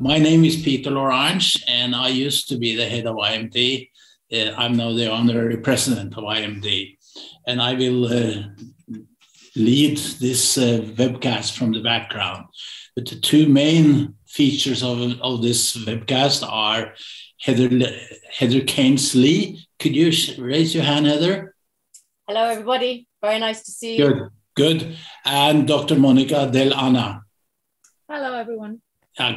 My name is Peter Lorange, and I used to be the head of IMD. I'm now the Honorary President of IMD, and I will lead this webcast from the background. But the two main features of this webcast are Heather Cairns-Lee. Could you raise your hand, Heather? Hello, everybody. Very nice to see you. Good. And Dr. Monica Dell'Anna. Hello, everyone.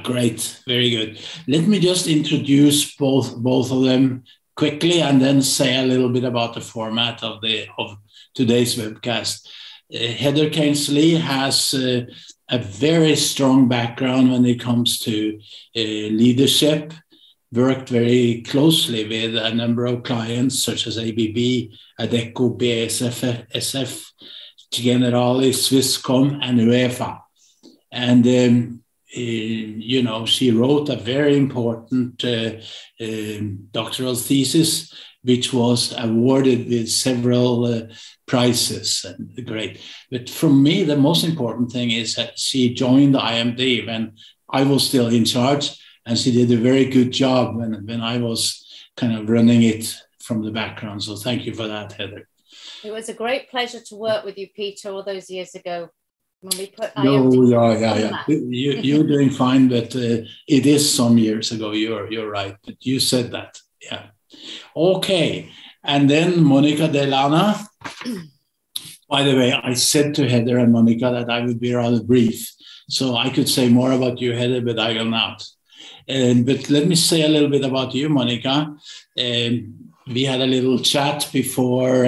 Great, very good. Let me just introduce both of them quickly and then say a little bit about the format of today's webcast. Heather Cairns-Lee has a very strong background when it comes to leadership, worked very closely with a number of clients such as ABB, Adecco, BASF, SF, Generali, Swisscom, and UEFA. And she wrote a very important doctoral thesis, which was awarded with several prizes. And great. But for me, the most important thing is that she joined IMD when I was still in charge, and she did a very good job when I was kind of running it from the background. So thank you for that, Heather. It was a great pleasure to work with you, Peter, all those years ago. When we put You're doing fine, but it is some years ago. You're right, but you said that, yeah. Okay, and then Monica Dell'Anna. By the way, I said to Heather and Monica that I would be rather brief, so I could say more about you, Heather, but I will not. But let me say a little bit about you, Monica. We had a little chat before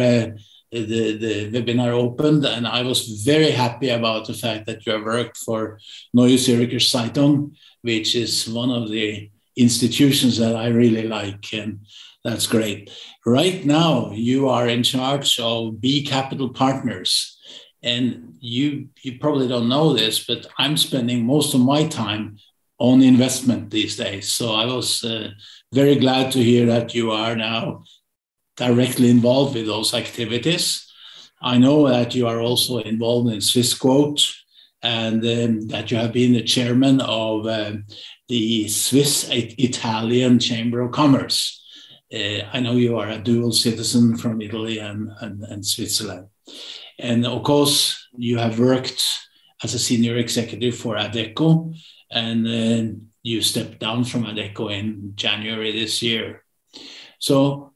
the webinar opened, and I was very happy about the fact that you have worked for Neue Zürcher Zeitung, which is one of the institutions that I really like, and that's great. Right now, you are in charge of B Capital Partners, and you probably don't know this, but I'm spending most of my time on investment these days. So I was very glad to hear that you are now directly involved with those activities. I know that you are also involved in Swissquote, and that you have been the chairman of the Swiss-Italian Chamber of Commerce. I know you are a dual citizen from Italy and Switzerland. And of course, you have worked as a senior executive for Adecco, and you stepped down from Adecco in January this year. So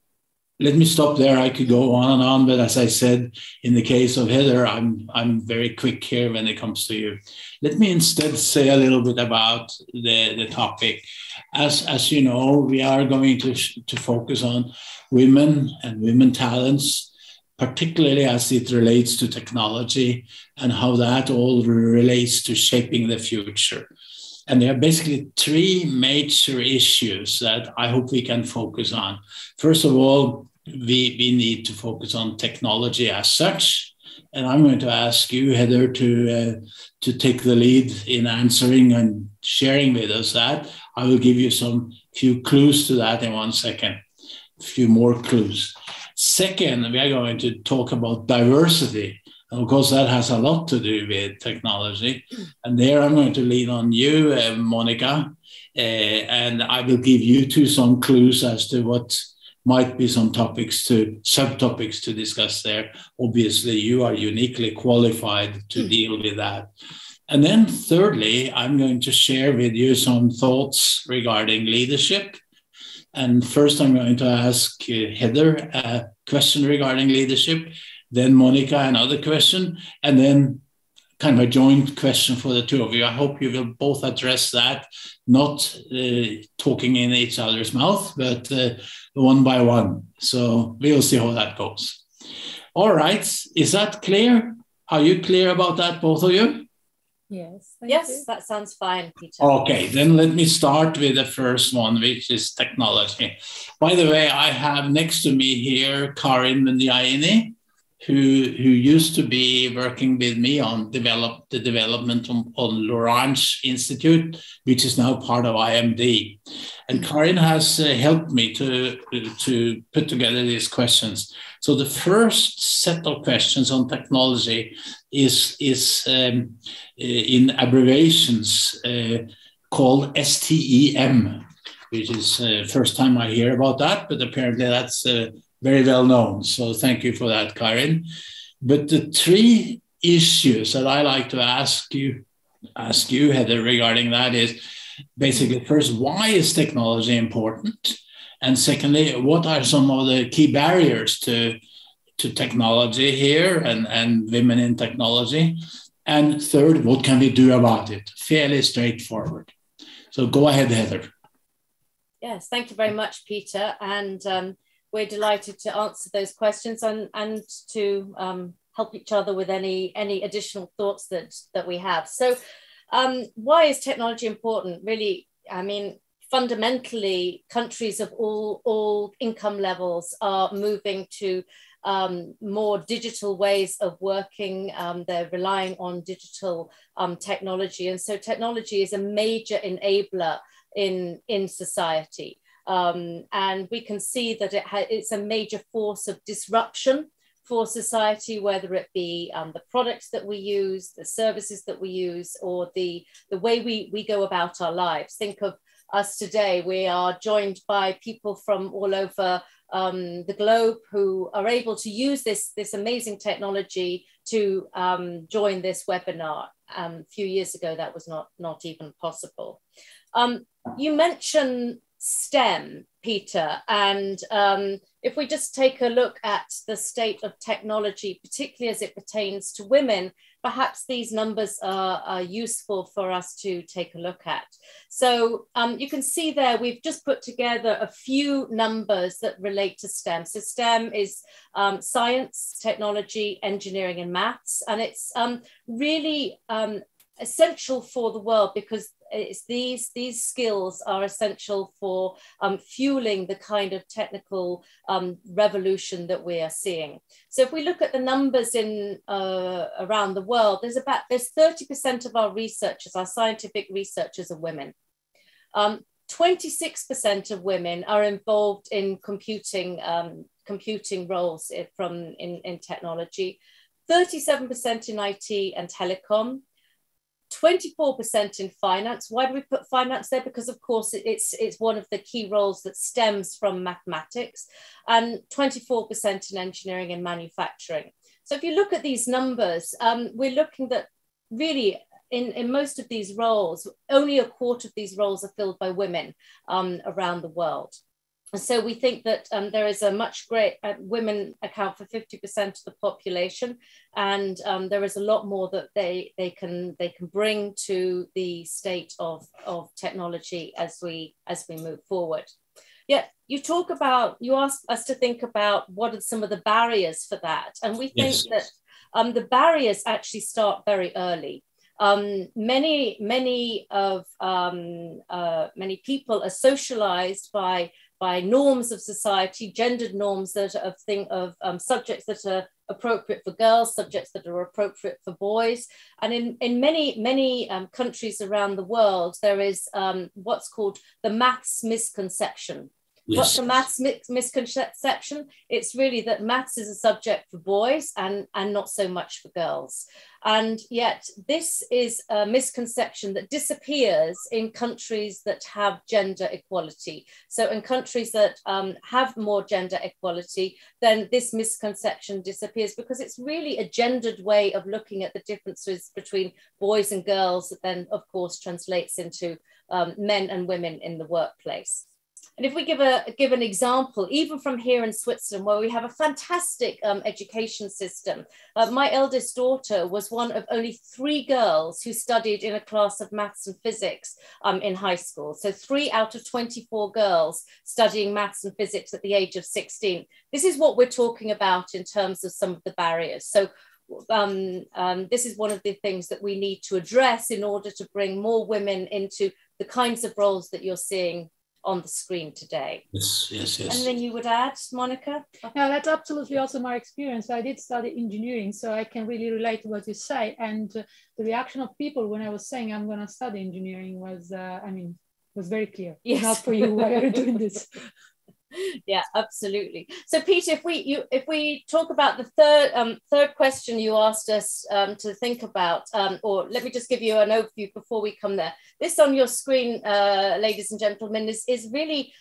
let me stop there. I could go on and on, but as I said, in the case of Heather, I'm very quick here when it comes to you. Let me instead say a little bit about the topic. As you know, we are going to focus on women and women talents, particularly as it relates to technology and how that all relates to shaping the future. And there are basically three major issues that I hope we can focus on. First of all, we need to focus on technology as such. And I'm going to ask you, Heather, to take the lead in answering and sharing with us that. I will give you some few clues to that in 1 second, a few more clues. Second, we are going to talk about diversity. And of course, that has a lot to do with technology. And there I'm going to lean on you, Monica, and I will give you some clues as to what might be some subtopics to discuss there. Obviously, you are uniquely qualified to deal with that. And then thirdly, I'm going to share with you some thoughts regarding leadership. And first, I'm going to ask Heather a question regarding leadership, then Monica another question, and then kind of a joint question for the two of you. I hope you will both address that, not talking in each other's mouth, but one by one. So we'll see how that goes. All right, is that clear? Are you clear about that, both of you? Yes. Yes, that sounds fine, Peter. Okay, then let me start with the first one, which is technology. By the way, I have next to me here Karin Mendiaini, who used to be working with me on the development on Lorange Institute, which is now part of IMD. And Karin has helped me to put together these questions. So the first set of questions on technology is in abbreviations called STEM, which is first time I hear about that, but apparently that's very well known. So thank you for that, Karin. But the three issues that I like to ask you, Heather, regarding that is basically first, why is technology important? And secondly, what are some of the key barriers to technology here and women in technology? And third, what can we do about it? Fairly straightforward. So go ahead, Heather. Yes, thank you very much, Peter. And we're delighted to answer those questions and to help each other with any additional thoughts that we have. So why is technology important? Really, I mean, fundamentally, countries of all income levels are moving to more digital ways of working. They're relying on digital technology. And so technology is a major enabler in society. And we can see that it's a major force of disruption for society, whether it be the products that we use, the services that we use, or the way we go about our lives. Think of us today. We are joined by people from all over the globe who are able to use this amazing technology to join this webinar. A few years ago, that was not even possible. You mentioned STEM, Peter, and if we just take a look at the state of technology, particularly as it pertains to women, perhaps these numbers are useful for us to take a look at. So you can see there, we've just put together a few numbers that relate to STEM. So STEM is science, technology, engineering, and maths. And it's really essential for the world because these skills are essential for fueling the kind of technical revolution that we are seeing. So if we look at the numbers in around the world, there's 30% of our researchers, our scientific researchers, are women. 26% of women are involved in computing roles in technology, 37% in IT and telecom, 24% in finance. Why do we put finance there? Because of course it's one of the key roles that stems from mathematics, and 24% in engineering and manufacturing. So if you look at these numbers, we're looking that really in most of these roles, only a quarter of these roles are filled by women around the world. And so we think that there is a much greater, women account for 50% of the population, and there is a lot more that they can bring to the state of technology as we move forward. Yet you asked us to think about what are some of the barriers for that, and we think that the barriers actually start very early. Many people are socialized by norms of society, gendered norms that are subjects that are appropriate for girls, subjects that are appropriate for boys. And in many countries around the world, there is what's called the maths misconception. Yes. What's the maths misconception? It's really that maths is a subject for boys and not so much for girls. And yet this is a misconception that disappears in countries that have gender equality. So in countries that have more gender equality, then this misconception disappears because it's really a gendered way of looking at the differences between boys and girls that then of course translates into men and women in the workplace. And if we give an example, even from here in Switzerland, where we have a fantastic education system, my eldest daughter was one of only 3 girls who studied in a class of maths and physics in high school. So 3 out of 24 girls studying maths and physics at the age of 16. This is what we're talking about in terms of some of the barriers. So this is one of the things that we need to address in order to bring more women into the kinds of roles that you're seeing on the screen today. Yes. And then you would add, Monica? Yeah, that's absolutely also my experience. I did study engineering, so I can really relate to what you say. And the reaction of people when I was saying I'm going to study engineering was, was very clear. Yes. Not for you, why are you doing this? Yeah, absolutely. So Peter, if we talk about the third question you asked us to think about, or let me just give you an overview before we come there. This on your screen, ladies and gentlemen, is really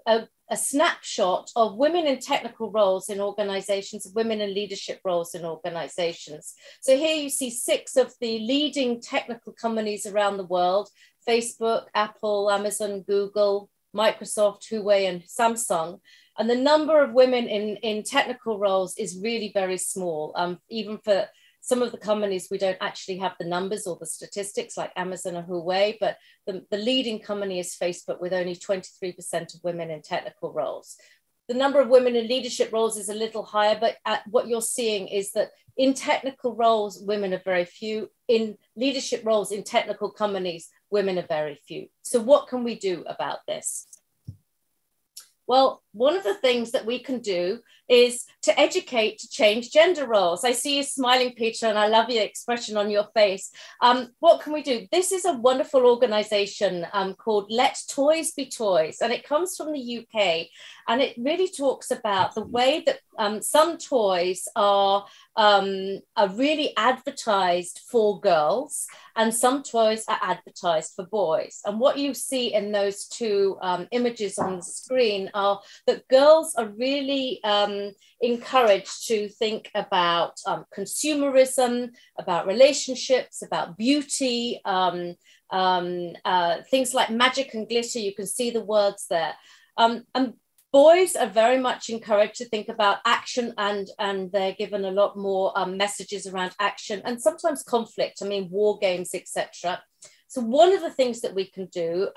a snapshot of women in technical roles in organizations, women in leadership roles in organizations. So here you see 6 of the leading technical companies around the world: Facebook, Apple, Amazon, Google, Microsoft, Huawei, and Samsung. And the number of women in technical roles is really very small. Even for some of the companies, we don't actually have the numbers or the statistics like Amazon or Huawei, but the leading company is Facebook, with only 23% of women in technical roles. The number of women in leadership roles is a little higher, but what you're seeing is that in technical roles, women are very few. In leadership roles in technical companies, women are very few. So what can we do about this? Well, one of the things that we can do is to educate to change gender roles. I see you smiling, Peter, and I love your expression on your face. What can we do? This is a wonderful organization called Let Toys Be Toys, and it comes from the UK, and it really talks about the way that some toys are really advertised for girls, and some toys are advertised for boys. And what you see in those 2 images on the screen are that girls are really encouraged to think about consumerism, about relationships, about beauty, things like magic and glitter. You can see the words there. And boys are very much encouraged to think about action, and they're given a lot more messages around action and sometimes conflict. I mean, war games, etc. So one of the things that we can do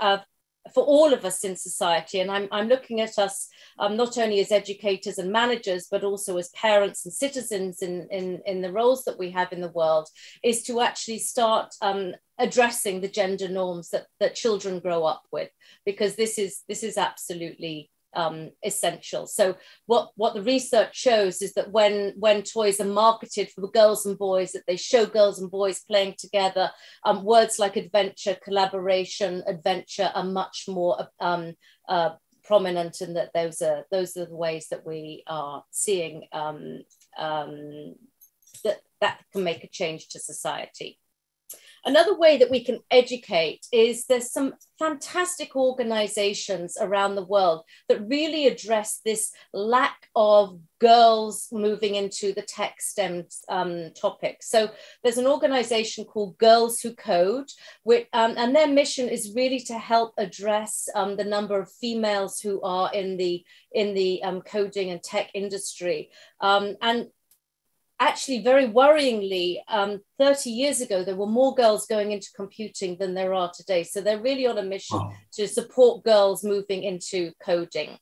for all of us in society, and I'm looking at us not only as educators and managers, but also as parents and citizens in the roles that we have in the world, is to actually start addressing the gender norms that children grow up with, because this is absolutely essential. So what the research shows is that when toys are marketed for girls and boys, that they show girls and boys playing together, words like adventure, collaboration, adventure are much more prominent, and that those are the ways that we are seeing that can make a change to society. Another way that we can educate is there's some fantastic organizations around the world that really address this lack of girls moving into the tech STEM topic. So there's an organization called Girls Who Code, and their mission is really to help address the number of females who are in the coding and tech industry. And actually, very worryingly, 30 years ago, there were more girls going into computing than there are today. So they're really on a mission to support girls moving into coding.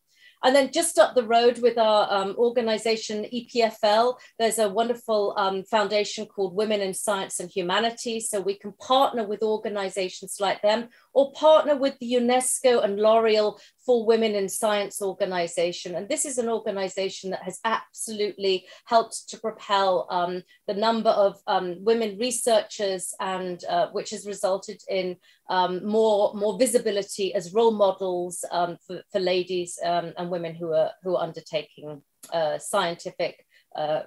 And then just up the road with our organization, EPFL, there's a wonderful foundation called Women in Science and Humanities. So we can partner with organizations like them, or partner with the UNESCO and L'Oreal for Women in Science organization. And this is an organization that has absolutely helped to propel the number of women researchers, and which has resulted in more visibility as role models for ladies and women who are undertaking scientific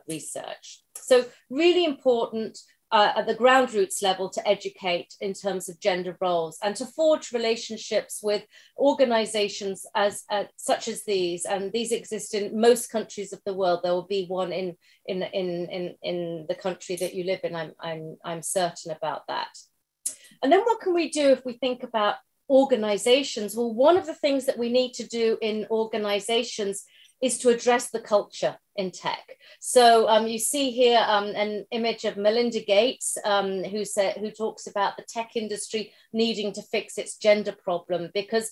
research. So really important at the ground roots level to educate in terms of gender roles, and to forge relationships with organizations such as these. And these exist in most countries of the world. There will be one in the country that you live in. I'm certain about that. And then what can we do if we think about organizations? Well, one of the things that we need to do in organizations is to address the culture in tech. So you see here an image of Melinda Gates, who talks about the tech industry needing to fix its gender problem, because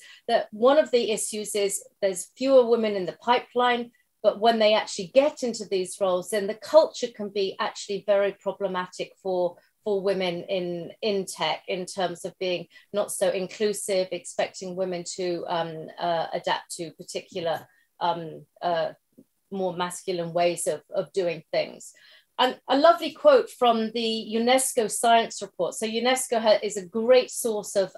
one of the issues is there's fewer women in the pipeline, but when they actually get into these roles, then the culture can be actually very problematic for women in tech, in terms of being not so inclusive, expecting women to adapt to particular more masculine ways of doing things. And a lovely quote from the UNESCO science report. So UNESCO is a great source of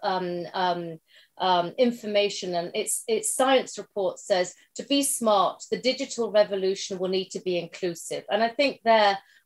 information, and its science report says to be smart, the digital revolution will need to be inclusive. And I think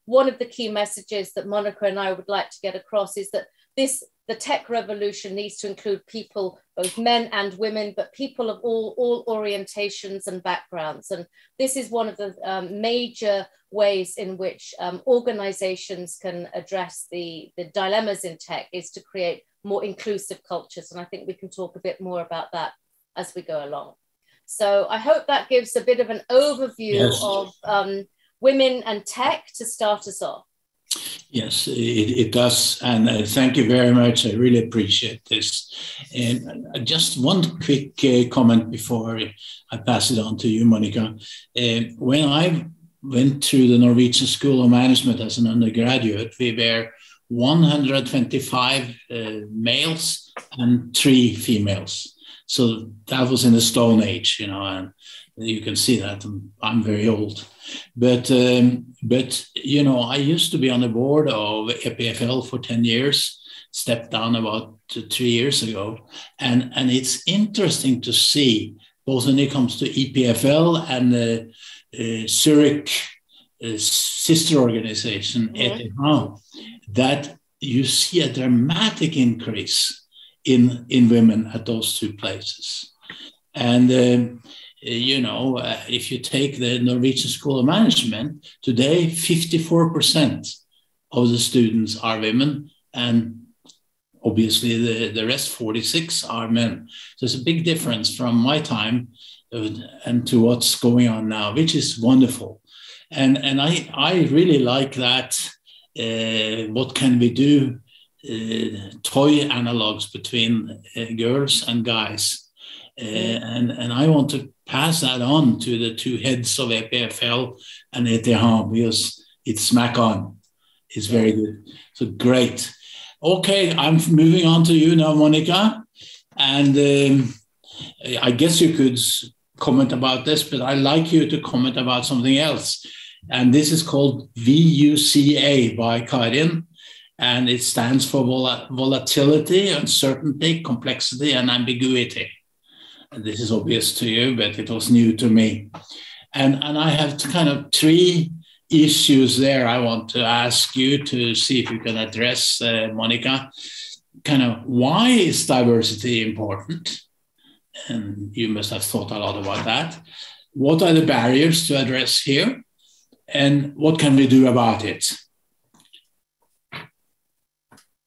one of the key messages that Monica and I would like to get across is that the tech revolution needs to include people, both men and women, but people of all orientations and backgrounds. And this is one of the major ways in which organizations can address the dilemmas in tech, is to create more inclusive cultures. And I think we can talk a bit more about that as we go along. So I hope that gives a bit of an overview of women and tech to start us off. Yes, it does. And thank you very much. I really appreciate this. And just one quick comment before I pass it on to you, Monica. When I went through the Norwegian School of Management as an undergraduate, we were 125 males and 3 females. So that was in the Stone Age, and you can see that I'm very old. But I used to be on the board of EPFL for 10 years, stepped down about 3 years ago. And it's interesting to see, both when it comes to EPFL and the Zurich sister organization, Adjunct, that you see a dramatic increase in women at those 2 places. And if you take the Norwegian School of Management, today 54% of the students are women, and obviously the rest 46 are men. So it's a big difference from my time and to what's going on now, which is wonderful. And I really like that. What can we do? Toy analogs between girls and guys. And I want to pass that on to the 2 heads of EPFL and ETH, because it's smack on. It's very good. So great. Okay, I'm moving on to you now, Monica. And I guess you could comment about this, but I'd like you to comment about something else. And this is called VUCA by Karin. And it stands for volatility, uncertainty, complexity, and ambiguity. And this is obvious to you, but it was new to me. And I have kind of 3 issues there I want to ask you to see if you can address, Monica. Kind of, why is diversity important? And you must have thought a lot about that. What are the barriers to address here? And what can we do about it?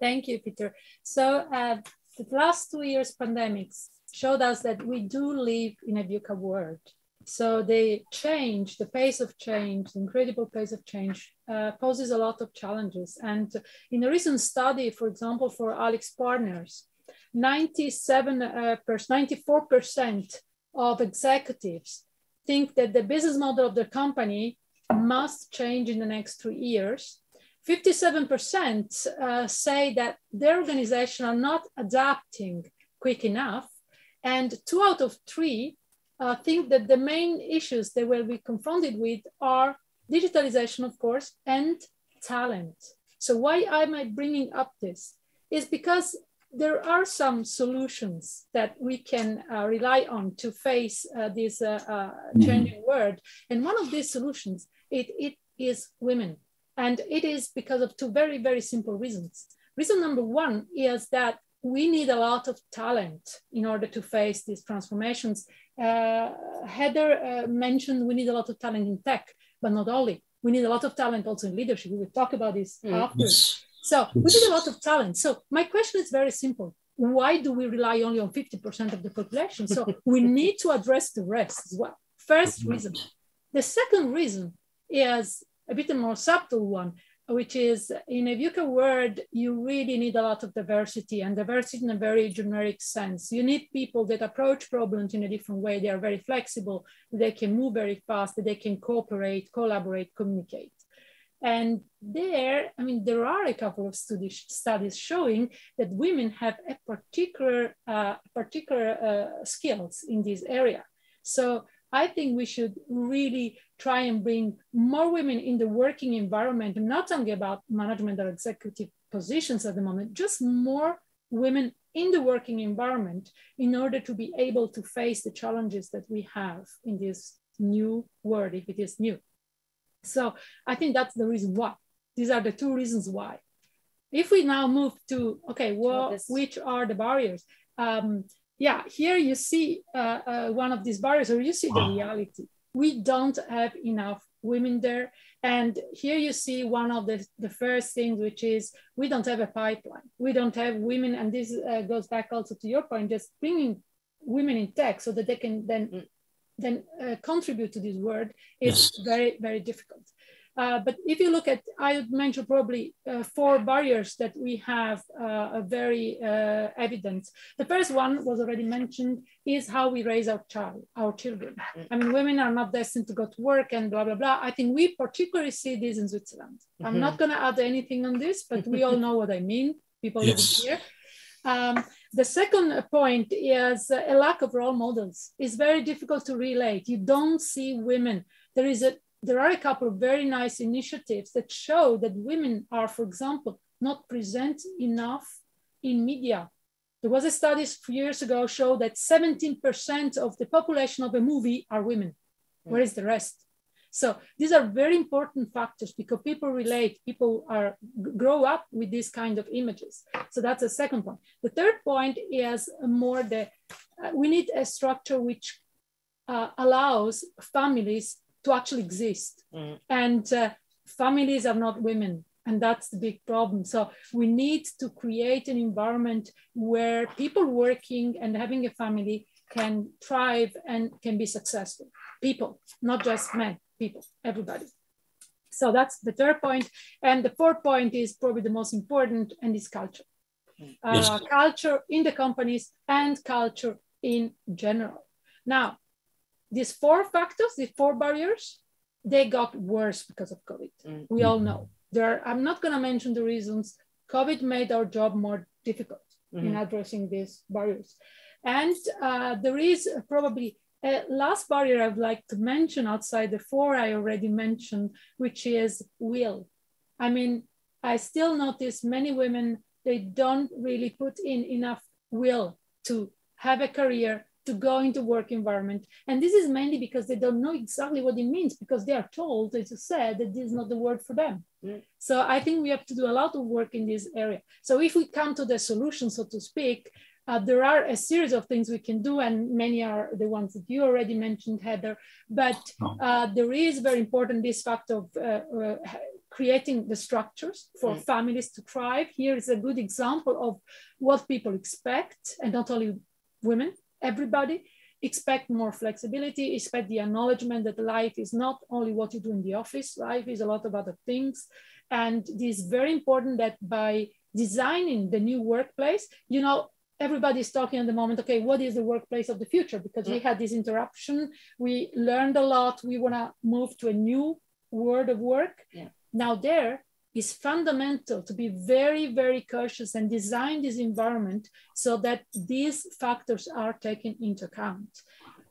Thank you, Peter. So the last 2 years pandemics showed us that we do live in a VUCA world. So the change, the pace of change, the incredible pace of change poses a lot of challenges. And in a recent study, for example, for Alex Partners, 94% of executives think that the business model of the company must change in the next 3 years. 57% say that their organization are not adapting quick enough. And 2 out of 3 think that the main issues they will be confronted with are digitalization, of course, and talent. So why am I bringing up this? Is because there are some solutions that we can rely on to face this changing world. And one of these solutions, it is women. And it is because of 2 very, very simple reasons. Reason number 1 is that we need a lot of talent in order to face these transformations. Heather mentioned we need a lot of talent in tech, but not only. We need a lot of talent also in leadership. We will talk about this after. So we need a lot of talent. So my question is very simple. Why do we rely only on 50% of the population? So we need to address the rest as well. First reason. The second reason is a bit more subtle one, which is in a VUCA world, you really need a lot of diversity, and diversity in a very generic sense. You need people that approach problems in a different way. They are very flexible, they can move very fast, they can cooperate, collaborate, communicate. And there are a couple of studies showing that women have a particular skills in this area. So I think we should really try and bring more women in the working environment, not only about management or executive positions at the moment, just more women in the working environment in order to be able to face the challenges that we have in this new world, if it is new. So I think that's the reason why. These are the two reasons why. If we now move to, okay, well, which are the barriers? Yeah, here you see one of these barriers, or you see the reality. We don't have enough women there. And here you see one of the first things, which is we don't have a pipeline. We don't have women, and this goes back also to your point, just bringing women in tech so that they can then contribute to this world is very, very difficult. But if you look at, I would mention probably 4 barriers that we have very evident. The first one was already mentioned, is how we raise our children. I mean, women are not destined to go to work and blah, blah, blah. I think we particularly see this in Switzerland. I'm not gonna add anything on this, but we all know what I mean, people living here. The second point is a lack of role models. It's very difficult to relate. You don't see women. There are a couple of very nice initiatives that show that women are, for example, not present enough in media. There was a study a few years ago showed that 17% of the population of a movie are women. Where is the rest? So these are very important factors because people relate, people grow up with these kind of images. So that's the second point. The third point is more we need a structure which allows families to actually exist. And families are not women, and that's the big problem. So we need to create an environment where people working and having a family can thrive and can be successful. People, not just men, people, everybody. So that's the third point. And the fourth point is probably the most important, and is culture. Culture in the companies and culture in general. Now, these 4 factors, these 4 barriers, they got worse because of COVID. We all know. I'm not going to mention the reasons. COVID made our job more difficult in addressing these barriers. And there is probably a last barrier I'd like to mention outside the 4 I already mentioned, which is will. I mean, I still notice many women, they don't really put in enough will to have a career, to go into work environment. And this is mainly because they don't know exactly what it means, because they are told, as you said, that this is not the word for them. So I think we have to do a lot of work in this area. So if we come to the solution, so to speak, there are a series of things we can do, and many are the ones that you already mentioned, Heather, but there is very important this fact of creating the structures for families to thrive. Here is a good example of what people expect, and not only women, everybody expect more flexibility, expect the acknowledgement that life is not only what you do in the office, life is a lot of other things. And it is very important that by designing the new workplace, you know, everybody's talking at the moment, okay, what is the workplace of the future? Because we had this interruption, we learned a lot, we wanna move to a new world of work. Now there is fundamental to be very, very cautious and design this environment so that these factors are taken into account.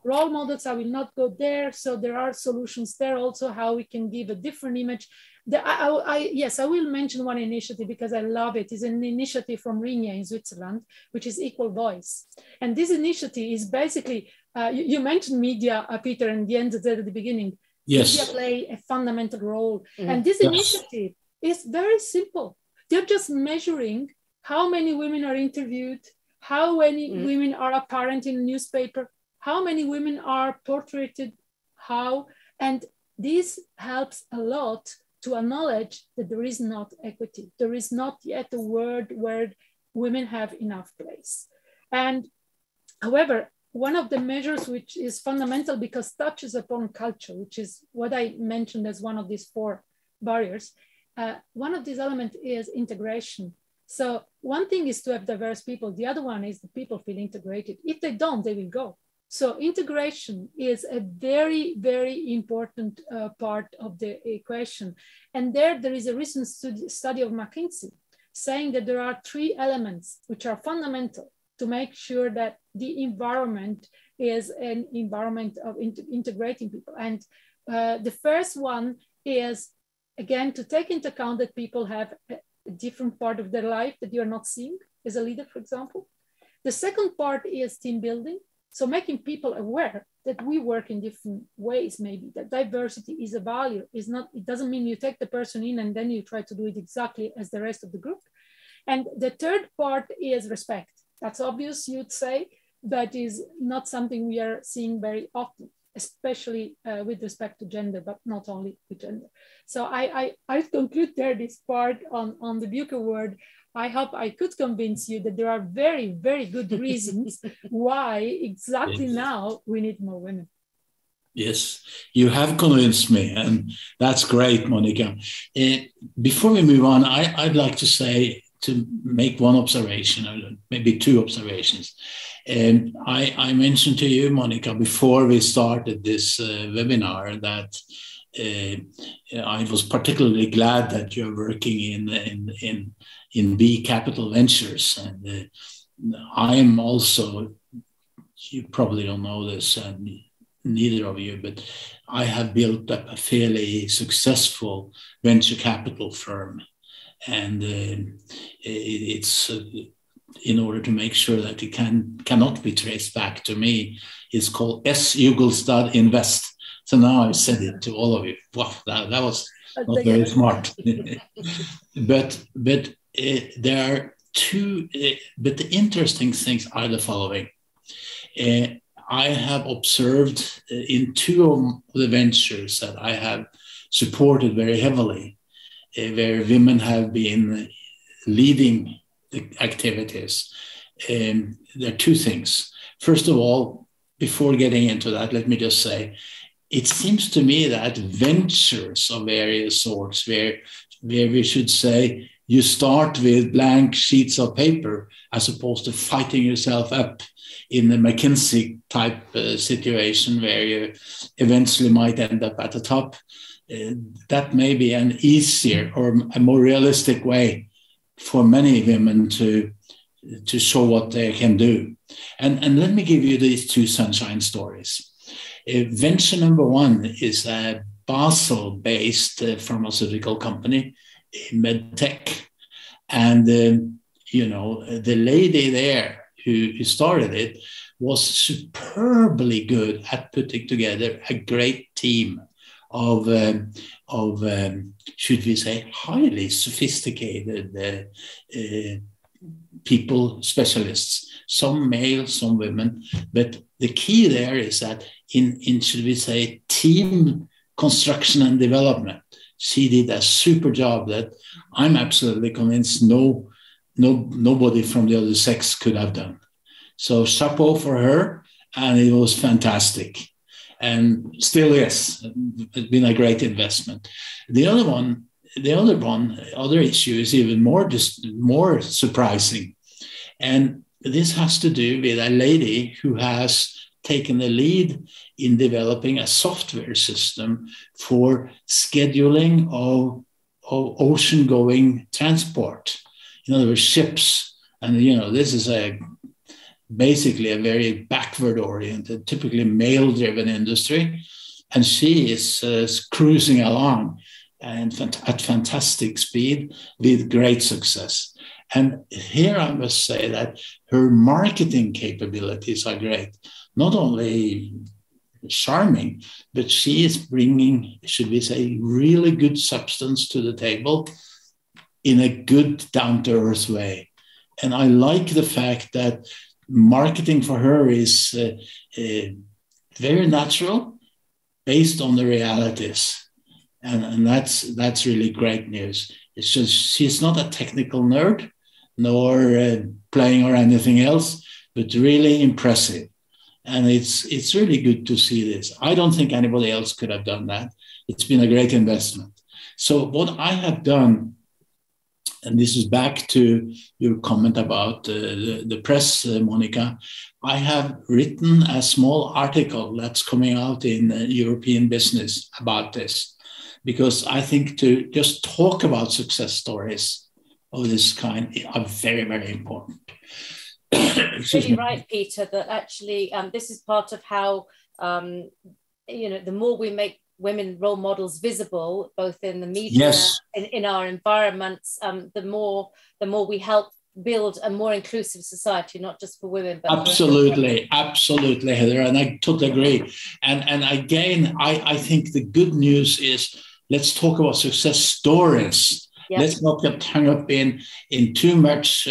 Role models, I will not go there. So there are solutions there also, how we can give a different image. Yes, I will mention one initiative because I love it. It's an initiative from Rinia in Switzerland, which is Equal Voice. And this initiative is basically, you mentioned media, Peter, and Jens said at the beginning. Yes. Media play a fundamental role. And this initiative is very simple. They're just measuring how many women are interviewed, how many women are apparent in a newspaper, how many women are portrayed, and this helps a lot to acknowledge that there is not equity. There is not yet a world where women have enough place. And however, one of the measures which is fundamental because touches upon culture, which is what I mentioned as one of these 4 barriers, one of these elements is integration. So one thing is to have diverse people. The other one is the people feel integrated. If they don't, they will go. So integration is a very, very important part of the equation. And there is a recent study of McKinsey saying that there are 3 elements which are fundamental to make sure that the environment is an environment of integrating people. And the first one is, again, to take into account that people have a different part of their life that you're not seeing as a leader, for example. The second part is team building. So making people aware that we work in different ways, maybe that diversity is a value. It doesn't mean you take the person in and then you try to do it exactly as the rest of the group. And the third part is respect. That's obvious, you'd say, but is not something we are seeing very often, especially with respect to gender, but not only with gender. So I conclude there this part on the Bucher word. I hope I could convince you that there are very, very good reasons why exactly now we need more women. Yes, you have convinced me, and that's great, Monica. Before we move on, I'd like to make one observation, or maybe two observations. I mentioned to you, Monica, before we started this webinar that I was particularly glad that you're working in B Capital Ventures. And I am also, you probably don't know this, and neither of you, but I have built up a fairly successful venture capital firm. And it's in order to make sure that it cannot be traced back to me, it's called S. Jugelstad Invest. So now I've said it to all of you. Wow, that was not very smart. but there are two, but the interesting things are the following. I have observed in two of the ventures that I have supported very heavily, where women have been leading the activities. There are two things. First of all, before getting into that, let me just say, it seems to me that ventures of various sorts, where we should say you start with blank sheets of paper as opposed to fighting yourself up in the McKinsey type situation where you eventually might end up at the top. That may be an easier or a more realistic way for many women to show what they can do. And let me give you these two sunshine stories. Venture number one is a Basel-based pharmaceutical company, MedTech. And, the lady there who started it was superbly good at putting together a great team of should we say, highly sophisticated people, specialists, some male, some women. But the key there is that in should we say, team construction and development, she did a super job that I'm absolutely convinced nobody from the other sex could have done. So chapeau for her, and it was fantastic. And still is. It's been a great investment. The other issue is even more surprising. And this has to do with a lady who has taken the lead in developing a software system for scheduling of ocean-going transport. In other words, ships. And, this is basically a very backward-oriented, typically male-driven industry. And she is cruising along and at fantastic speed with great success. And here I must say that her marketing capabilities are great. Not only charming, but she is bringing, should we say, really good substance to the table in a good, down-to-earth way. And I like the fact that marketing for her is very natural, based on the realities. And that's really great news. It's just she's not a technical nerd, nor playing or anything else, but really impressive. And it's really good to see this. I don't think anybody else could have done that. It's been a great investment. So what I have done, and this is back to your comment about the press, Monica, I have written a small article that's coming out in European Business about this, because I think to just talk about success stories of this kind are very, very important. Really right, Peter, that actually this is part of how, the more we make women role models visible, both in the media, yes, and in our environments, the more we help build a more inclusive society, not just for women, but absolutely, absolutely, Heather, and I totally agree. And again, I think the good news is let's talk about success stories. Yep. Let's not get hung up in too much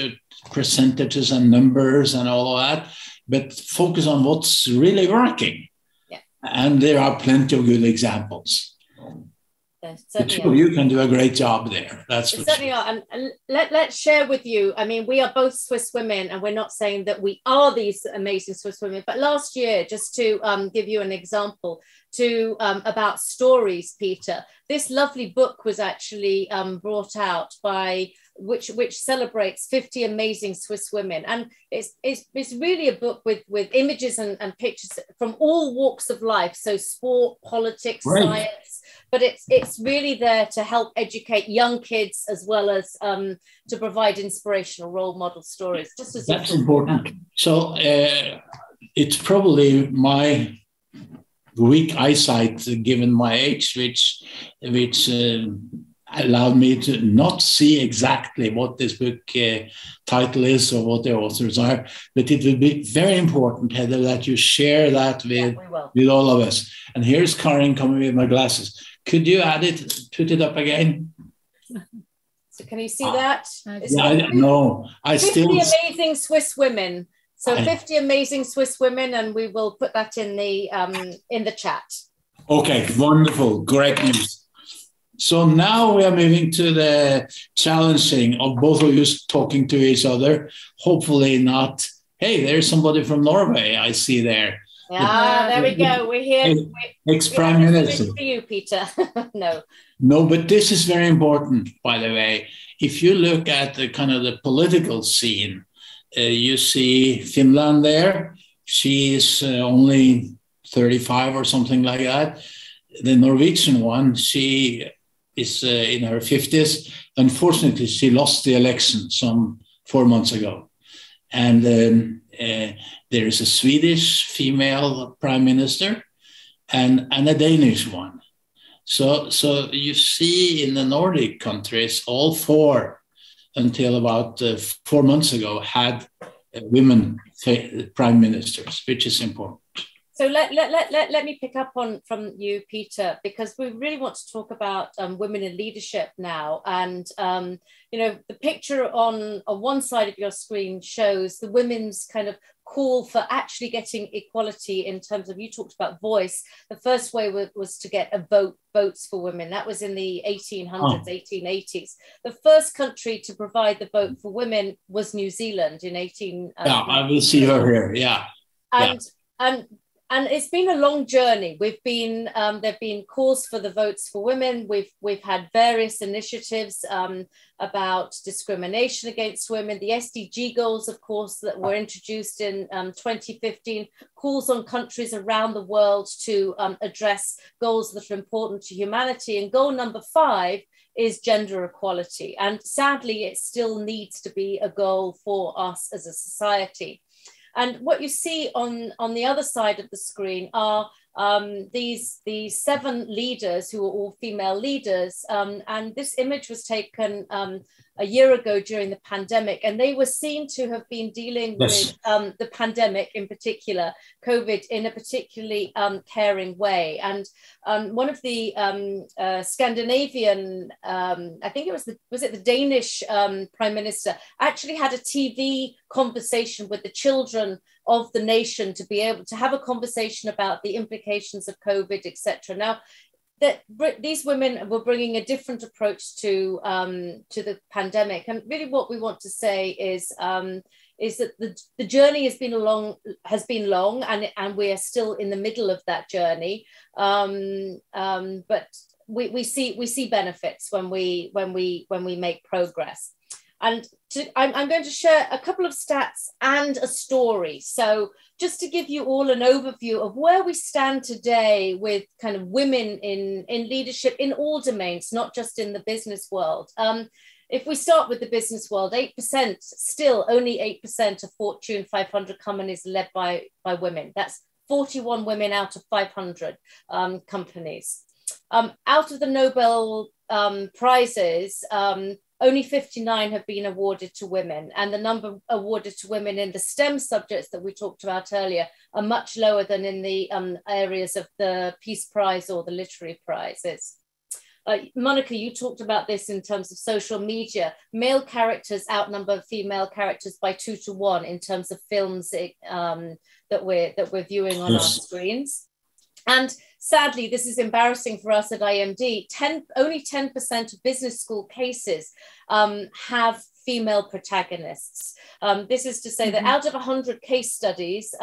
percentages and numbers and all of that, but focus on what's really working. Yeah. And there are plenty of good examples. The two of you can do a great job there. That's for certainly are. And let's share with you. I mean, we are both Swiss women, and we're not saying that we are these amazing Swiss women. But last year, just to give you an example, about stories, Peter, this lovely book was actually brought out by which celebrates 50 amazing Swiss women, and it's really a book with images and pictures from all walks of life. So sport, politics, right. Science. But it's really there to help educate young kids as well as to provide inspirational role model stories. Just as that's important. So it's probably my weak eyesight, given my age, which allowed me to not see exactly what this book title is or what the authors are. But it will be very important, Heather, that you share that with all of us. And here's Karin coming with my glasses. Could you put it up again? So can you see that? No, 50 amazing Swiss women. So 50 amazing Swiss women, and we will put that in the chat. Okay, wonderful, great news. So now we are moving to the challenging of both of you talking to each other. Hopefully not, hey, there's somebody from Norway I see there. Ah, there we go. We're here. Ex-Prime Minister. For you, Peter. No, but this is very important, by the way. If you look at the kind of the political scene, you see Finland there. She is only 35 or something like that. The Norwegian one, she is in her 50s. Unfortunately, she lost the election some 4 months ago. And there is a Swedish female prime minister and a Danish one. So you see in the Nordic countries, all four until about 4 months ago had women prime ministers, which is important. So let me pick up from you, Peter, because we really want to talk about women in leadership now. And, the picture on one side of your screen shows the women's kind of call for actually getting equality in terms of, you talked about voice. The first way was to get votes for women. That was in the 1800s, 1880s. The first country to provide the vote for women was New Zealand in 18... I will see her here, yeah. And it's been a long journey. We've been there've been calls for the votes for women. We've had various initiatives about discrimination against women. The SDG goals, of course, that were introduced in 2015, calls on countries around the world to address goals that are important to humanity. And goal number 5 is gender equality. And sadly, it still needs to be a goal for us as a society. And what you see on the other side of the screen are these 7 leaders who are all female leaders. And this image was taken a year ago during the pandemic, and they were seen to have been dealing with the pandemic, in particular, COVID, in a particularly caring way. And one of the Scandinavian, I think it was it the Danish Prime Minister, actually had a TV conversation with the children of the nation to be able to have a conversation about the implications of COVID, etc. Now, that these women were bringing a different approach to the pandemic, and really what we want to say is that the journey has been long, and we are still in the middle of that journey. But we see benefits when we make progress. And I'm going to share a couple of stats and a story. So just to give you all an overview of where we stand today with kind of women in leadership in all domains, not just in the business world. If we start with the business world, 8%, still only 8% of Fortune 500 companies led by women. That's 41 women out of 500 companies. Out of the Nobel prizes, only 59 have been awarded to women, and the number awarded to women in the STEM subjects that we talked about earlier are much lower than in the areas of the Peace Prize or the Literary Prizes. Monica, you talked about this in terms of social media. Male characters outnumber female characters by 2 to 1 in terms of films that we're viewing on our screens. And sadly, this is embarrassing for us at IMD. Only 10% of business school cases have female protagonists. This is to say that out of 100 case studies,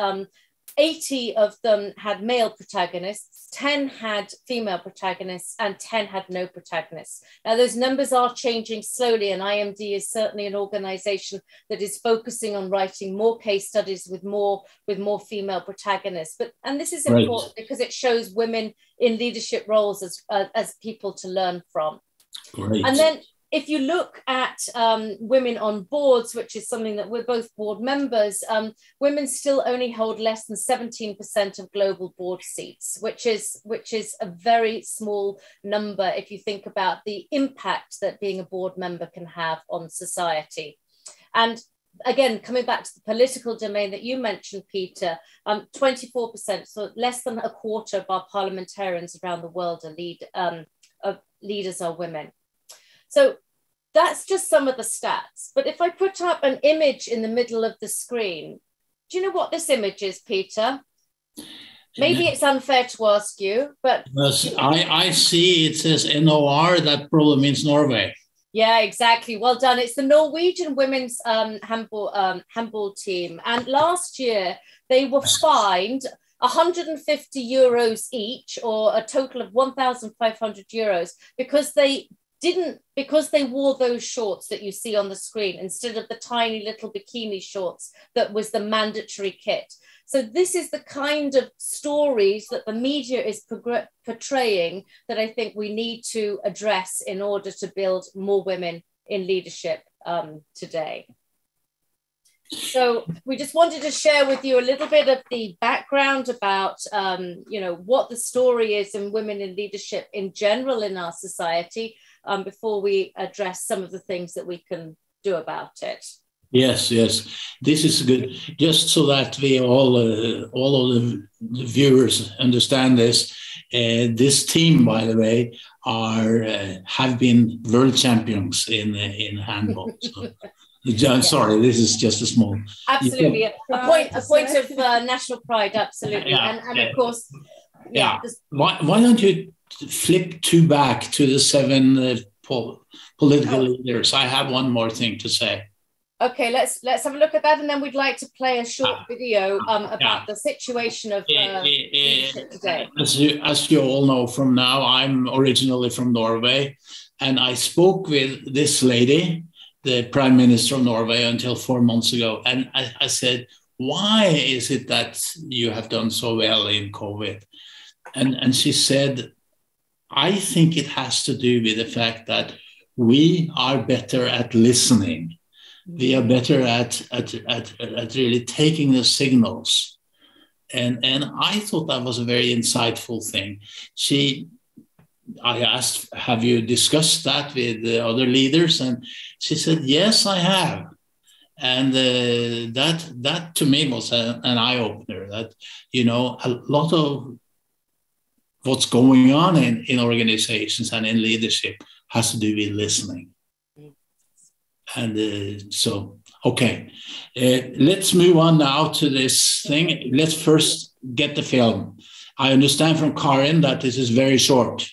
80 of them had male protagonists, 10 had female protagonists, and 10 had no protagonists. Now, those numbers are changing slowly, and IMD is certainly an organization that is focusing on writing more case studies with more female protagonists. And this is important because it shows women in leadership roles as people to learn from. Great. And then if you look at women on boards, which is something that we're both board members, women still only hold less than 17% of global board seats, which is a very small number if you think about the impact that being a board member can have on society. And again, coming back to the political domain that you mentioned, Peter, 24%, so less than a quarter of our parliamentarians around the world are leaders are women. So that's just some of the stats. But if I put up an image in the middle of the screen, do you know what this image is, Peter? Maybe it's unfair to ask you, but... I see it says NOR, that probably means Norway. Yeah, exactly. Well done. It's the Norwegian women's handball team. And last year, they were fined 150 euros each, or a total of 1,500 euros, because they wore those shorts that you see on the screen instead of the tiny little bikini shorts that was the mandatory kit. So this is the kind of stories that the media is portraying that I think we need to address in order to build more women in leadership today. So we just wanted to share with you a little bit of the background about, what the story is in women in leadership in general in our society, before we address some of the things that we can do about it. Yes, this is good. Just so that we all of the viewers understand this. This team, by the way, have been world champions in handball. So, I'm sorry, this is just a small. Absolutely, a point of national pride. Absolutely, and of course, Why don't you flip back to the 7 political leaders? I have one more thing to say. Okay, let's have a look at that, and then we'd like to play a short video about the situation of leadership today. As you all know from now, I'm originally from Norway, and I spoke with this lady, the Prime Minister of Norway, until 4 months ago, and I said, why is it that you have done so well in COVID? And she said, I think it has to do with the fact that we are better at listening. We are better at really taking the signals. And I thought that was a very insightful thing. I asked, have you discussed that with the other leaders? And she said, yes, I have. And that to me was an eye-opener, that, a lot of what's going on in organizations and in leadership has to do with listening. And okay, let's move on now to this thing. Let's first get the film. I understand from Karin that this is very short.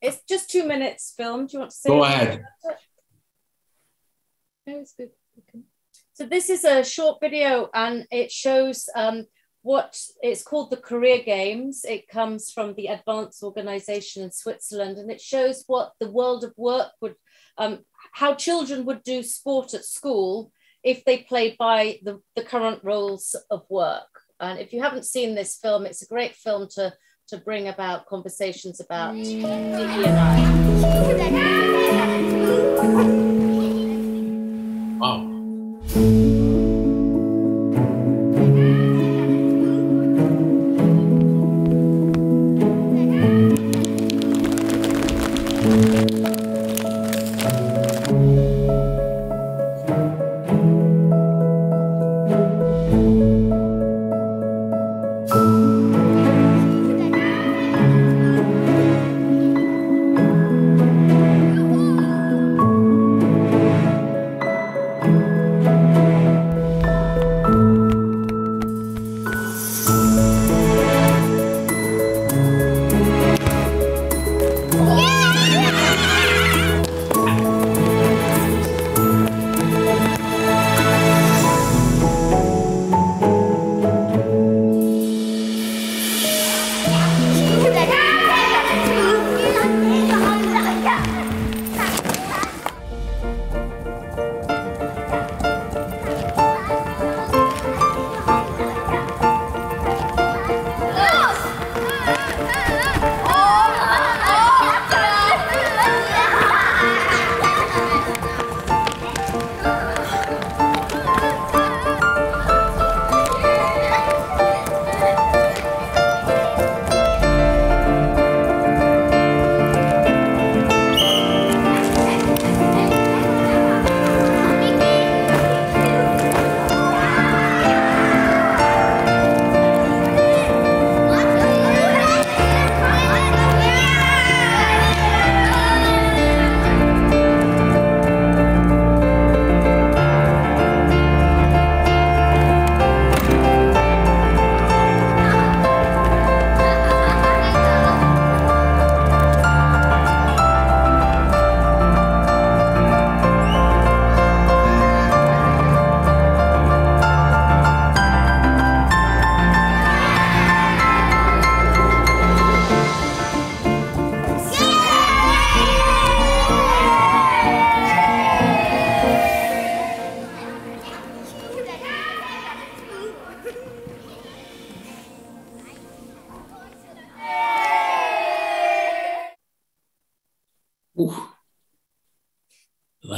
It's just 2 minutes film. Do you want to say? Go ahead. Yeah, it's good. Okay. So this is a short video, and it shows what it's called the Career Games. It comes from the Advanced organization in Switzerland, and it shows what the world of work would, how children would do sport at school if they played by the current rules of work. And if you haven't seen this film, it's a great film to bring about conversations about DE&I. Wow.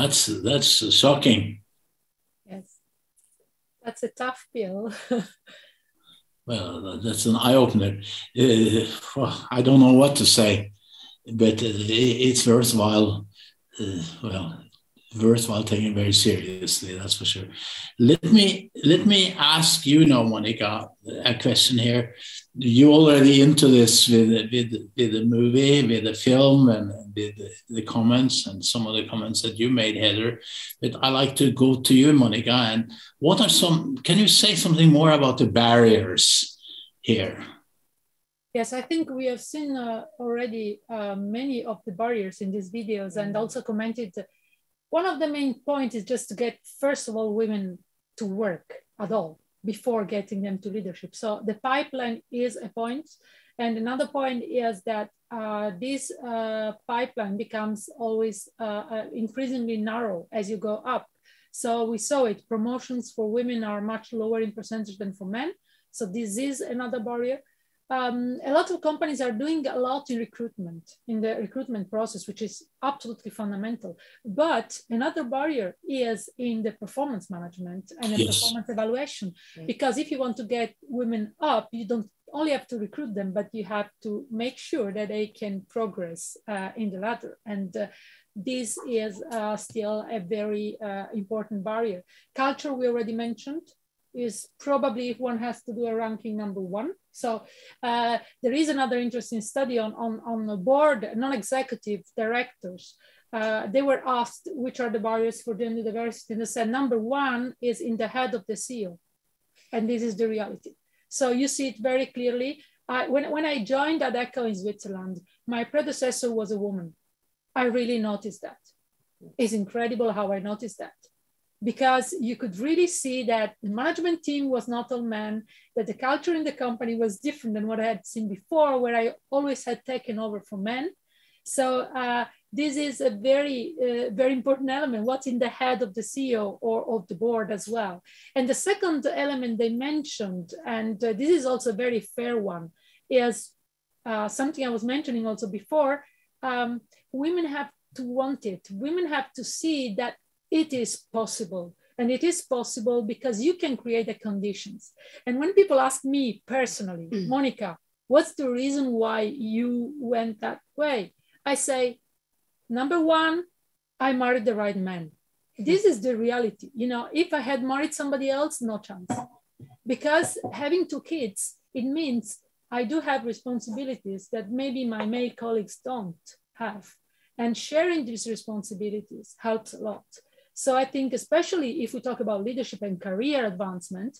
that's shocking. Yes, that's a tough pill. Well, that's an eye-opener. I don't know what to say, but it's worthwhile. Worthwhile taking very seriously. That's for sure. Let me ask you now, Monica, a question here. You already into this with the movie, with the film, and with the comments, and some of the comments that you made, Heather. But I like to go to you, Monica. And what are some? Can you say something more about the barriers here? Yes, I think we have seen already many of the barriers in these videos, and also commented. One of the main points is just to get, first of all, women to work at all before getting them to leadership. So the pipeline is a point. And another point is that this pipeline becomes always increasingly narrow as you go up. So we saw it, promotions for women are much lower in percentage than for men. So this is another barrier. A lot of companies are doing a lot in recruitment, in the recruitment process, which is absolutely fundamental. But another barrier is in the performance management and the performance evaluation. Because if you want to get women up, you don't only have to recruit them, but you have to make sure that they can progress in the ladder. And this is still a very important barrier. Culture, we already mentioned, is probably, if one has to do a ranking, number one. So there is another interesting study on the board, non-executive directors. They were asked which are the barriers for gender diversity, and they said number one is in the head of the CEO. And this is the reality. So you see it very clearly. When I joined Adecco in Switzerland, my predecessor was a woman. I really noticed that. It's incredible how I noticed that. Because you could really see that the management team was not all men, that the culture in the company was different than what I had seen before, where I always had taken over from men. So this is a very, very important element, what's in the head of the CEO or of the board as well. And the second element they mentioned, and this is also a very fair one, is something I was mentioning also before, women have to want it. Women have to see that it is possible. And it is possible because you can create the conditions. And when people ask me personally, Monica, what's the reason why you went that way? I say, number one, I married the right man. This is the reality. You know, if I had married somebody else, no chance. Because having two kids, it means I do have responsibilities that maybe my male colleagues don't have. And sharing these responsibilities helps a lot. So I think, especially if we talk about leadership and career advancement,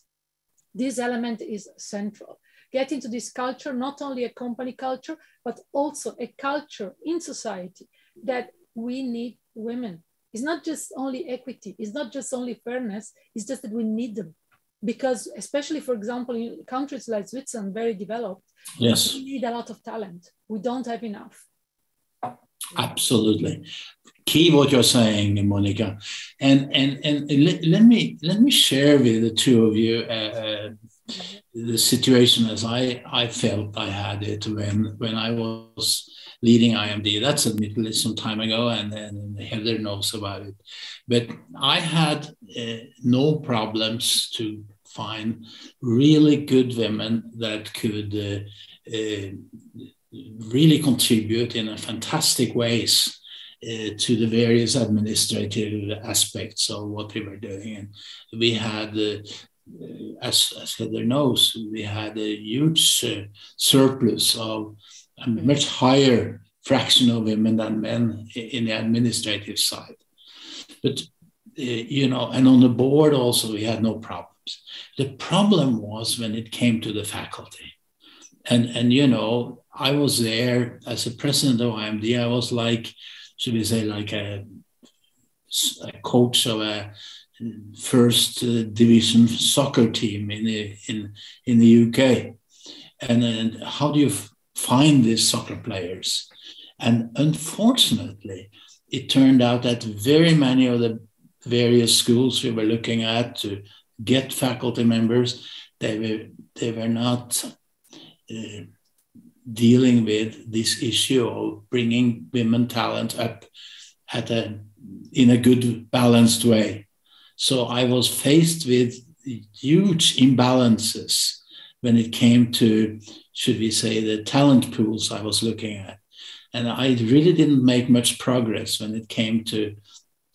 this element is central. Get into this culture, not only a company culture, but also a culture in society that we need women. It's not just only equity, it's not just only fairness, it's just that we need them. Because especially, for example, in countries like Switzerland, very developed, yes, we need a lot of talent. We don't have enough. Absolutely. Key what you're saying, Monica. And let me share with the two of you the situation as I felt I had it when I was leading IMD. That's admittedly some time ago, and Heather knows about it. But I had no problems to find really good women that could really contribute in a fantastic ways to the various administrative aspects of what we were doing. And we had, as Heather knows, we had a huge surplus of a much higher fraction of women than men in the administrative side. But, you know, and on the board also, we had no problems. The problem was when it came to the faculty. And you know, I was there as a president of IMD. I was like, should we say, like a coach of a first division soccer team in the UK. And how do you find these soccer players? And unfortunately, it turned out that very many of the various schools we were looking at to get faculty members, they were not dealing with this issue of bringing women talent up at a in a good, balanced way. So I was faced with huge imbalances when it came to, should we say, the talent pools I was looking at. And I really didn't make much progress when it came to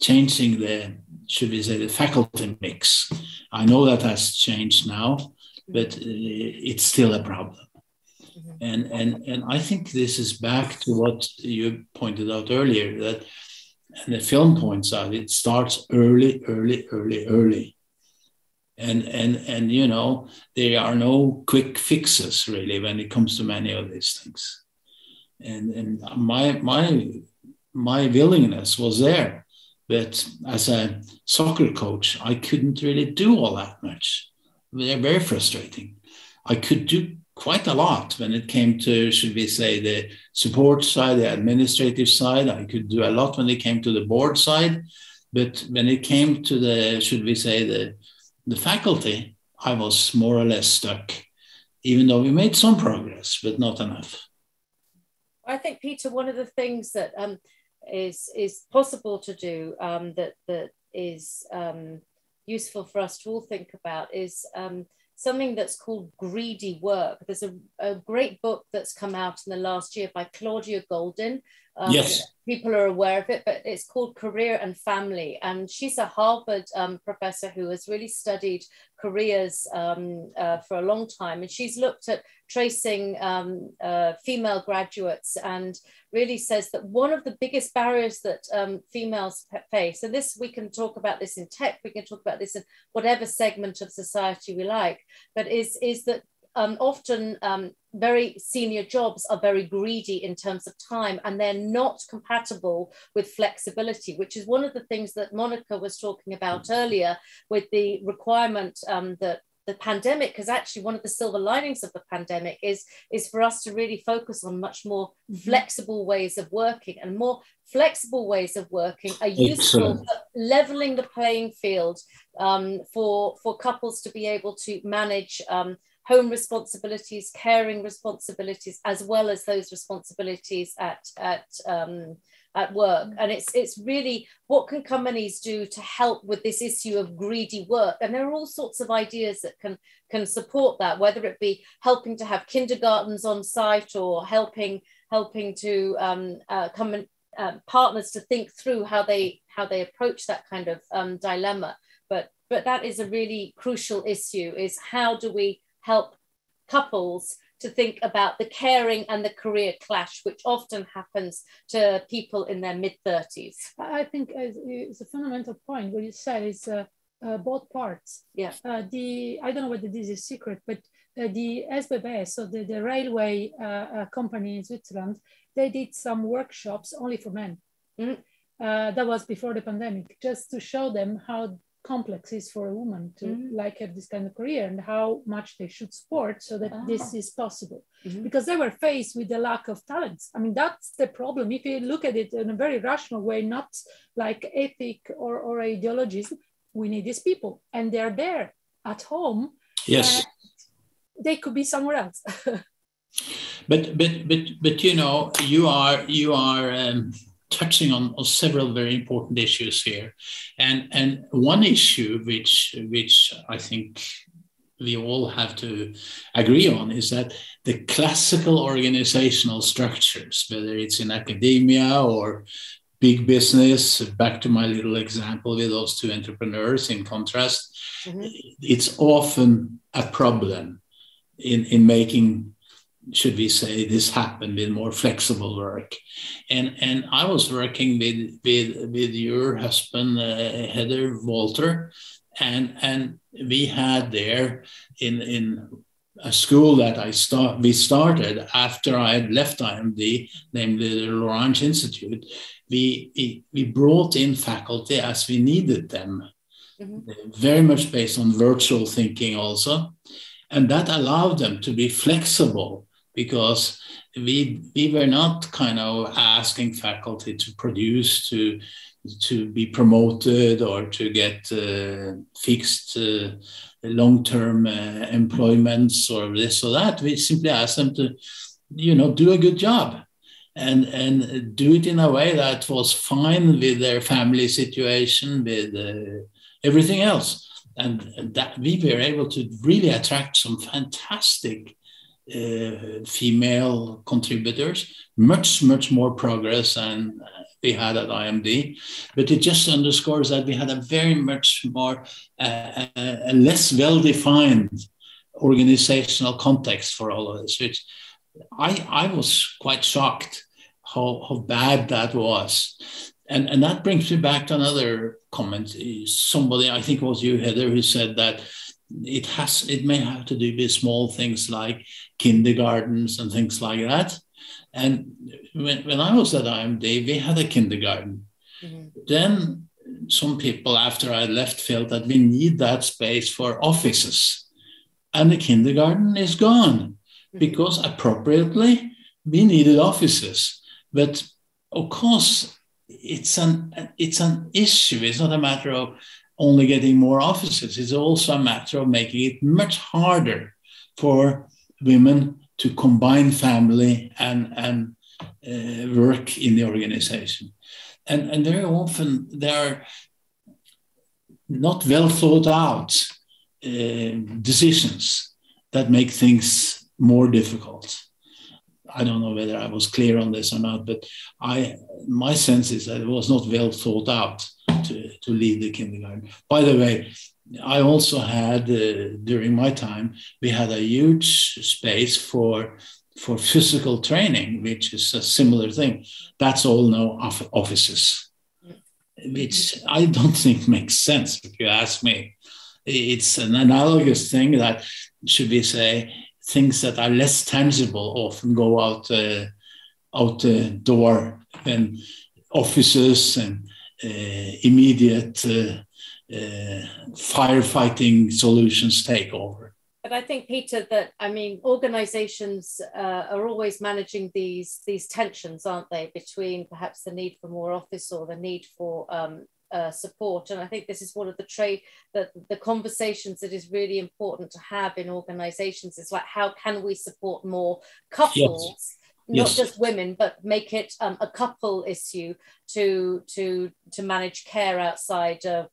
changing the, should we say, the faculty mix. I know that has changed now, but it's still a problem. And I think this is back to what you pointed out earlier, that, and the film points out, it starts early. And you know, there are no quick fixes really when it comes to many of these things. And my willingness was there, but as a soccer coach, I couldn't really do all that much. They're very frustrating. I could do quite a lot when it came to, should we say, the support side, the administrative side. I could do a lot when it came to the board side, but when it came to the, should we say, the faculty, I was more or less stuck, even though we made some progress, but not enough. I think, Peter, one of the things that is possible to do that is useful for us to all think about is something that's called greedy work. There's a great book that's come out in the last year by Claudia Goldin. Yes. People are aware of it, but it's called Career and Family. And she's a Harvard professor who has really studied careers for a long time. And she's looked at tracing female graduates and really says that one of the biggest barriers that females face, and this, we can talk about this in tech, we can talk about this in whatever segment of society we like, but is that often very senior jobs are very greedy in terms of time, and they're not compatible with flexibility, which is one of the things that Monica was talking about earlier with the requirement that the pandemic, because actually one of the silver linings of the pandemic is for us to really focus on much more flexible ways of working, and more flexible ways of working are useful for leveling the playing field for couples to be able to manage home responsibilities, caring responsibilities, as well as those responsibilities at work. And it's really, what can companies do to help with this issue of greedy work? And there are all sorts of ideas that can support that, whether it be helping to have kindergartens on site, or helping to partners to think through how they approach that kind of dilemma. But that is a really crucial issue, is how do we help couples to think about the caring and the career clash, which often happens to people in their mid-30s. I think it's a fundamental point what you said is both parts. Yeah. I don't know whether this is secret, but the SBB, so the railway company in Switzerland, they did some workshops only for men. Mm-hmm. That was before the pandemic, just to show them how complex is for a woman to like have this kind of career, and how much they should support so that this is possible. Because they were faced with the lack of talents. I mean, that's the problem. If you look at it in a very rational way, not like ethic or ideologies, we need these people, and they're there at home. Yes, they could be somewhere else. but you know, you are touching on several very important issues here, and one issue which I think we all have to agree on is that the classical organizational structures, whether it's in academia or big business, back to my little example with those two entrepreneurs in contrast, it's often a problem in making, should we say, this happen with more flexible work. And I was working with your husband, Heather Walter, and we had there in a school that we started after I had left IMD, namely the Lorange Institute. We brought in faculty as we needed them, very much based on virtual thinking also. And that allowed them to be flexible, because we were not kind of asking faculty to produce, to be promoted, or to get fixed long-term employments or this or that. We simply asked them to, do a good job. and do it in a way that was fine with their family situation, with everything else. And that we were able to really attract some fantastic female contributors, much more progress than we had at IMD. But it just underscores that we had a very much more, a less well-defined organizational context for all of this, which I was quite shocked how bad that was. And that brings me back to another comment. Somebody, I think it was you, Heather, who said that it may have to do with small things like kindergartens and things like that. And when I was at IMD, we had a kindergarten. Mm-hmm. Then some people, after I left, felt that we need that space for offices. And the kindergarten is gone because appropriately we needed offices. But of course, it's an issue. It's not a matter of only getting more offices. It's also a matter of making it much harder for women to combine family and work in the organization. And very often there are not well thought out decisions that make things more difficult. I don't know whether I was clear on this or not, but my sense is that it was not well thought out to lead the kindergarten. By the way, I also had, during my time, we had a huge space for physical training, which is a similar thing. That's all now offices, which I don't think makes sense, if you ask me. It's an analogous thing that, should we say, things that are less tangible often go out the door when offices and immediate firefighting solutions take over. But I think, Peter, that, I mean, organizations are always managing these tensions, aren't they, between perhaps the need for more office or the need for support. And I think this is one of the conversations that is really important to have in organizations. Is like, how can we support more couples? Yes. Not just women, but make it a couple issue to manage care outside of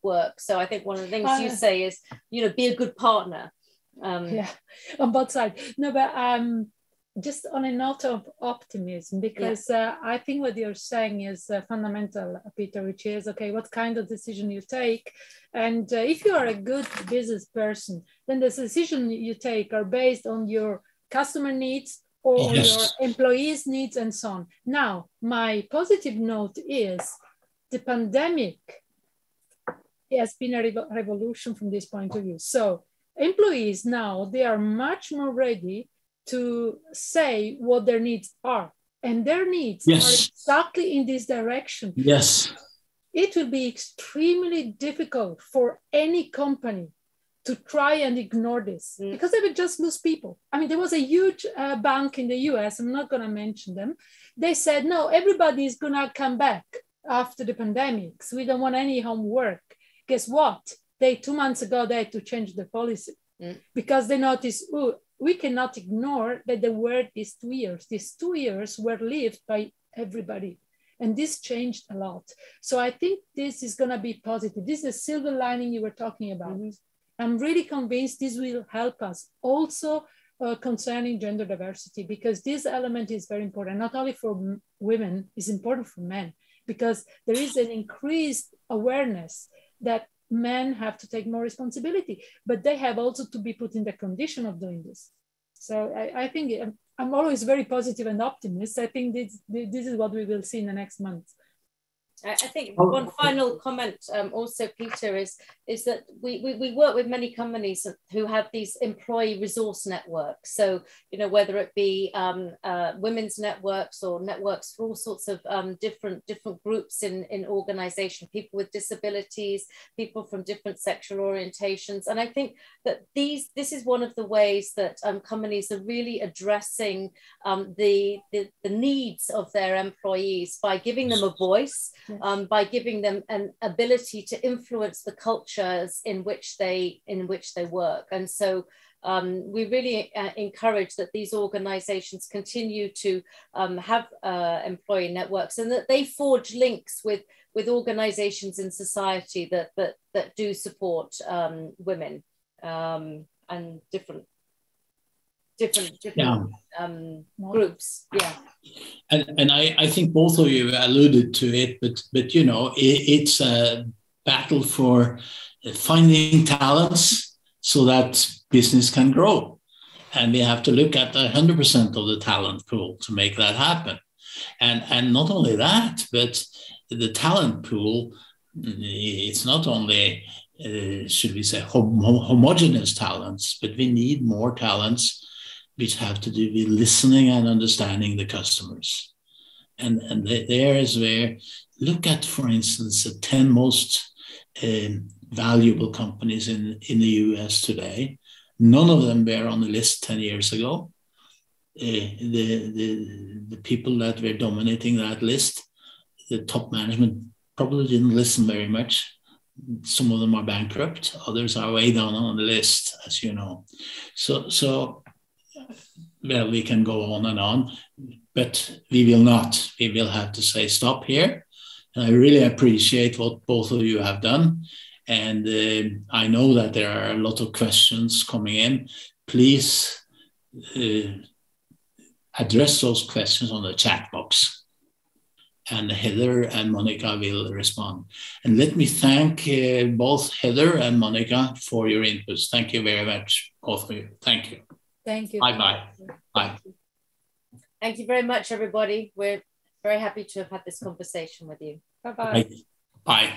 work. So I think one of the things you say is, be a good partner. Yeah, on both sides. No, but just on a note of optimism, because I think what you're saying is fundamental, Peter, which is, okay, what kind of decision you take. And if you are a good business person, then the decision you take are based on your customer needs, or your employees' needs, and so on. Now, my positive note is the pandemic has been a revolution from this point of view. So employees now, they are much more ready to say what their needs are. And their needs are exactly in this direction. Yes. It will be extremely difficult for any company to try and ignore this, because they would just lose people. I mean, there was a huge bank in the US, I'm not gonna mention them. They said, no, everybody is gonna come back after the pandemic. So we don't want any homework. Guess what? 2 months ago, they had to change the policy because they noticed, we cannot ignore that there were these 2 years. These 2 years were lived by everybody. And this changed a lot. So I think this is gonna be positive. This is a silver lining you were talking about. I'm really convinced this will help us also concerning gender diversity, because this element is very important, not only for women, it's important for men, because there is an increased awareness that men have to take more responsibility, but they have also to be put in the condition of doing this. So I think I'm always very positive and optimist. I think this is what we will see in the next month. I think one final comment also, Peter, is that we work with many companies who have these employee resource networks. So, whether it be women's networks or networks for all sorts of different groups in organization, people with disabilities, people from different sexual orientations. And I think that this is one of the ways that companies are really addressing the needs of their employees by giving them a voice, by giving them an ability to influence the cultures in which they work. And so we really encourage that these organizations continue to have employee networks, and that they forge links with organizations in society that do support women and different groups. Yeah. And I think both of you alluded to it, but you know, it's a battle for finding talents so that business can grow. And we have to look at 100% of the talent pool to make that happen. And not only that, but the talent pool, it's not only, should we say, homogeneous talents, but we need more talents which have to do with listening and understanding the customers. And there is where, look at, for instance, the 10 most valuable companies in the US today. None of them were on the list 10 years ago. The people that were dominating that list, the top management probably didn't listen very much. Some of them are bankrupt. Others are way down on the list, as you know. So well, we can go on, but we will not. We will have to say stop here. And I really appreciate what both of you have done. And I know that there are a lot of questions coming in. Please address those questions on the chat box. And Heather and Monica will respond. And let me thank both Heather and Monica for your inputs. Thank you very much, both of you. Thank you. Thank you. Bye-bye. Bye. Thank you very much, everybody. We're very happy to have had this conversation with you. Bye-bye. Bye.